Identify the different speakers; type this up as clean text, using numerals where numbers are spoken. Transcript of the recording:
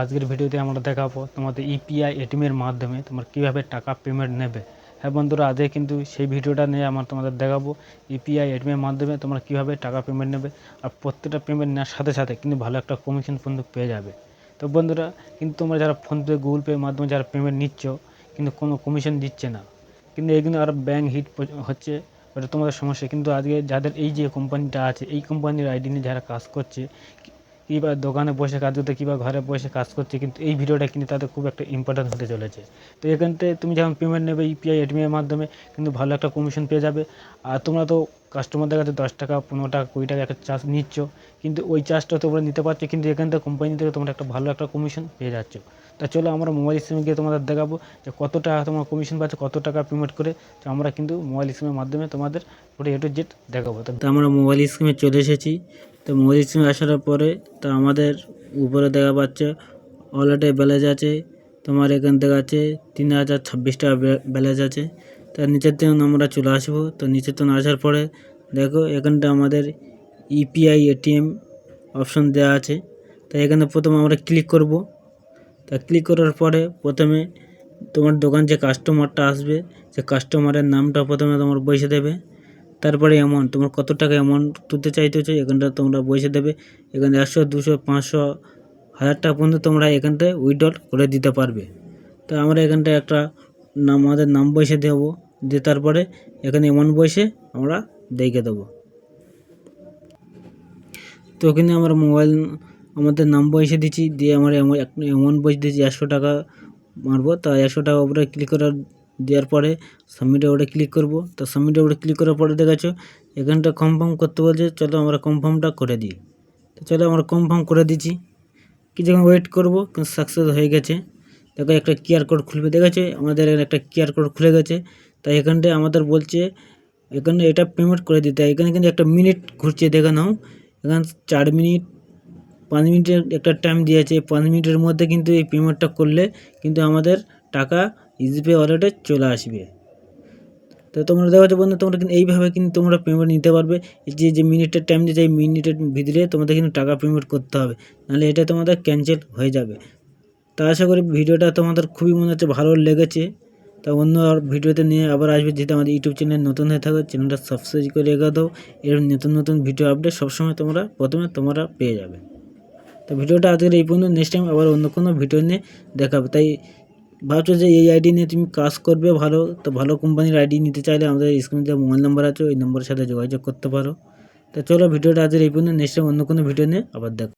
Speaker 1: আজকের ভিডিওতে আমরা দেখাবো তোমাদের ইউপিআই এটিএমের মাধ্যমে তোমরা কীভাবে টাকা পেমেন্ট নেবে। হ্যাঁ বন্ধুরা, আজকে কিন্তু সেই ভিডিওটা নিয়ে আমরা তোমাদের দেখাবো ইউপিআই এটিএমের মাধ্যমে তোমরা কীভাবে টাকা পেমেন্ট নেবে। আর প্রত্যেকটা পেমেন্ট নেওয়ার সাথে সাথে কিন্তু ভালো একটা কমিশন কিন্তু পেয়ে যাবে। তো বন্ধুরা, কিন্তু তোমরা যারা ফোনপে গুগল পের মাধ্যমে যারা পেমেন্ট নিচ্ছ কিন্তু কোনো কমিশন দিচ্ছে না, কিন্তু এই কিন্তু আর ব্যাঙ্ক হিট হচ্ছে, ওটা তোমাদের সমস্যা। কিন্তু আজকে যাদের এই যে কোম্পানিটা আছে, এই কোম্পানির আইডি নিয়ে যারা কাজ করছে, কিংবা দোকানে বসে কাজ করতে কিংবা ঘরে বসে কাজ করছে, কিন্তু এই ভিডিওটা কিন্তু তাদের খুব একটা ইম্পর্টেন্ট হতে চলেছে। তো এখান থেকে তুমি যখন পেমেন্ট নেবে ইউপিআই এটিএমের মাধ্যমে কিন্তু ভালো একটা কমিশন পেয়ে যাবে। আর তোমরা তো কাস্টমারদের কাছে 10 টাকা 15 টাকা 20 টাকা একটা চার্জ নিচ্ছ, কিন্তু ওই চার্জটা তোমরা নিতে পারছো, কিন্তু এখান থেকে কোম্পানি থেকে তোমরা একটা ভালো একটা কমিশন পেয়ে যাচ্ছ। তা চলো আমরা মোবাইল স্ক্রিনে গিয়ে তোমাদের দেখাবো যে কত টাকা তোমার কমিশন পাচ্ছ, কত টাকা পেমেন্ট করে। তো আমরা কিন্তু মোবাইল স্ক্রিনের মাধ্যমে তোমাদের পুরো এ টু জেড দেখাবো। তো আমরা মোবাইল স্ক্রিনে চলে এসেছি। তো মোবাইল স্ক্রিনে আসার পরে তো আমাদের উপরে দেখা পাচ্ছে ওয়ালেটে ব্যালেন্স আছে, তোমার এখান থেকে আছে 3026 টাকা ব্যালেন্স আছে। তার নিচের থেকে আমরা চলে আসবো। তো নিচের থেকে আসার পরে দেখো এখানটা আমাদের ইউপিআই এটিএম অপশন দেওয়া আছে। তাই এখানে প্রথমে আমরা ক্লিক করব। তা ক্লিক করার পরে প্রথমে তোমার দোকান যে কাস্টমারটা আসবে, সে কাস্টমারের নামটা প্রথমে তোমার বসে দেবে। তারপরে অ্যামাউন্ট, তোমার কত টাকা অ্যামাউন্ট তুলতে চাইতেছো এখানটা তোমরা বসে দেবে। এখানে 100 200 500 1000 টাকা পর্যন্ত তোমরা এখানটায় উইথড্র করে দিতে পারবে। তো আমরা এখানটায় একটা আমাদের নাম বসে দেবো, দিয়ে তারপরে এখানে অ্যামাউন্ট বসে আমরা দেখে দেবো। তো ওখানে আমরা আমাদের নাম বসে দিচ্ছি, দিয়ে আমরা অ্যামাউন্ট বসে দিচ্ছি 100 টাকা মারবো। তা 100 টাকা উপরে ক্লিক করার দেওয়ার পরে সাবমিটের উপরে ক্লিক করব। তো সাবমিটের উপরে ক্লিক করার পরে দেখাচ্ছো এখানটা কনফার্ম করতে বলছে, চলো আমরা কনফার্মটা করে দিই। তো চলো আমরা কনফার্ম করে দিচ্ছি, কিছুক্ষণ ওয়েট করবো, কিন্তু সাকসেস হয়ে গেছে। দেখো একটা কিউআর কোড খুলবে, দেখেছে আমাদের একটা কিউআর কোড খুলে গেছে। তাই এখানটায় আমাদের বলছে এখানে এটা পেমেন্ট করে দিতে হয়। এখানে কিন্তু একটা মিনিট ঘুরছে, দেখে নাও এখানে 4 মিনিট 5 মিনিটের একটা টাইম দিয়েছে। 5 মিনিটের মধ্যে কিন্তু এই পেমেন্টটা করলে কিন্তু আমাদের টাকা ইজিপে ওয়ালেটে চলে আসবে। তো তোমরা দেখো বন্ধু, তোমরা কিন্তু এইভাবে কিন্তু তোমরা পেমেন্ট নিতে পারবে। এই যে মিনিটের টাইম দিয়েছে, এই মিনিটের ভিতরে তোমাদের কিন্তু টাকা পেমেন্ট করতে হবে, নাহলে এটা তোমাদের ক্যান্সেল হয়ে যাবে। তা আশা করি ভিডিওটা তোমাদের খুবই মনে হচ্ছে ভালো লেগেছে। তা অন্য আর ভিডিওতে নিয়ে আবার আসবে। যেহেতু আমাদের ইউটিউব চ্যানেল নতুন হয়ে থাকে, চ্যানেলটা সাবস্ক্রাইব করে রেখে দাও। এর নতুন নতুন ভিডিও আপডেট সবসময় তোমরা পেয়ে যাবে। তো ভিডিওটা আজকের এই পর্যন্ত, নেক্সট টাইম আবার অন্য কোনো ভিডিও নিয়ে দেখাবে। তাই ভাবছো যে এই আইডি নিয়ে তুমি কাজ করবে ভালো, তো ভালো কোম্পানির আইডি নিতে চাইলে আমাদের স্ক্রিনে যে মোবাইল নাম্বার আছে ওই নম্বরের সাথে যোগাযোগ করতে পারো। তো চলো ভিডিওটা আজকের এই পর্যন্ত, নেক্সট টাইম অন্য কোনো ভিডিও নিয়ে আবার দেখো।